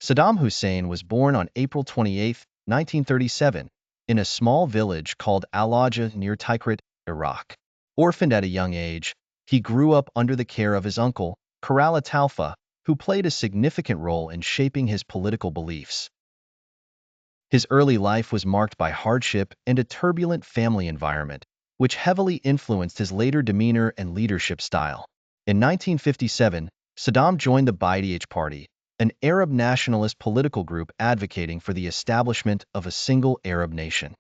Saddam Hussein was born on April 28, 1937, in a small village called Al-Ajah near Tikrit, Iraq. Orphaned at a young age, he grew up under the care of his uncle, Karala Talfa, who played a significant role in shaping his political beliefs. His early life was marked by hardship and a turbulent family environment, which heavily influenced his later demeanor and leadership style. In 1957, Saddam joined the D-ADM party, an Arab nationalist political group advocating for the establishment of a single Arab nation.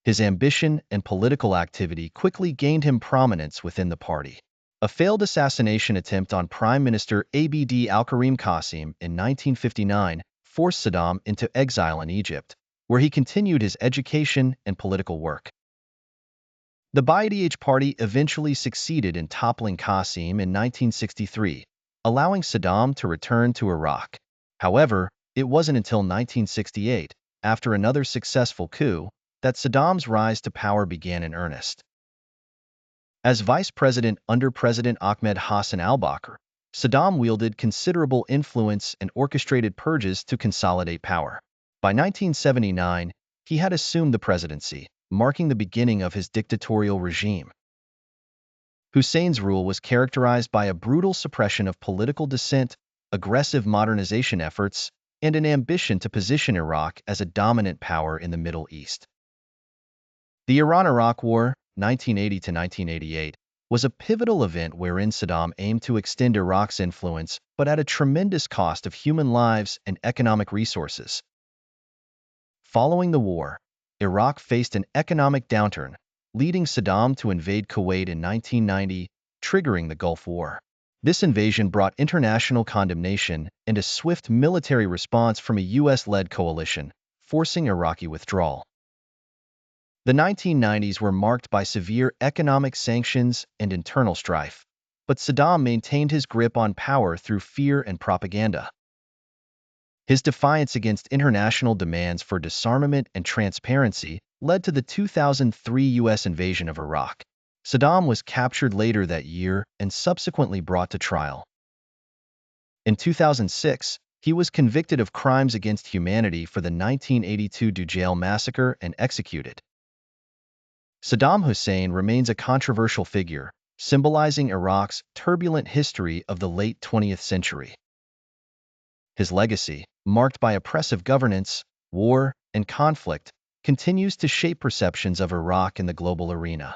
His ambition and political activity quickly gained him prominence within the party. A failed assassination attempt on Prime Minister Abd al-Karim Qasim in 1959 forced Saddam into exile in Egypt, where he continued his education and political work. The D-ADM party eventually succeeded in toppling Qasim in 1963, allowing Saddam to return to Iraq. However, it wasn't until 1968, after another successful coup, that Saddam's rise to power began in earnest. As vice president under President Ahmed Hassan al-Bakr, Saddam wielded considerable influence and orchestrated purges to consolidate power. By 1979, he had assumed the presidency, marking the beginning of his dictatorial regime. Hussein's rule was characterized by a brutal suppression of political dissent, aggressive modernization efforts, and an ambition to position Iraq as a dominant power in the Middle East. The Iran-Iraq War, 1980–1988, was a pivotal event wherein Saddam aimed to extend Iraq's influence, but at a tremendous cost of human lives and economic resources. Following the war, Iraq faced an economic downturn, leading Saddam to invade Kuwait in 1990, triggering the Gulf War. This invasion brought international condemnation and a swift military response from a U.S.-led coalition, forcing Iraqi withdrawal. The 1990s were marked by severe economic sanctions and internal strife, but Saddam maintained his grip on power through fear and propaganda. His defiance against international demands for disarmament and transparency led to the 2003 U.S. invasion of Iraq. Saddam was captured later that year and subsequently brought to trial. In 2006, he was convicted of crimes against humanity for the 1982 Dujail massacre and executed. Saddam Hussein remains a controversial figure, symbolizing Iraq's turbulent history of the late 20th century. His legacy, marked by oppressive governance, war, and conflict, continues to shape perceptions of Iraq in the global arena.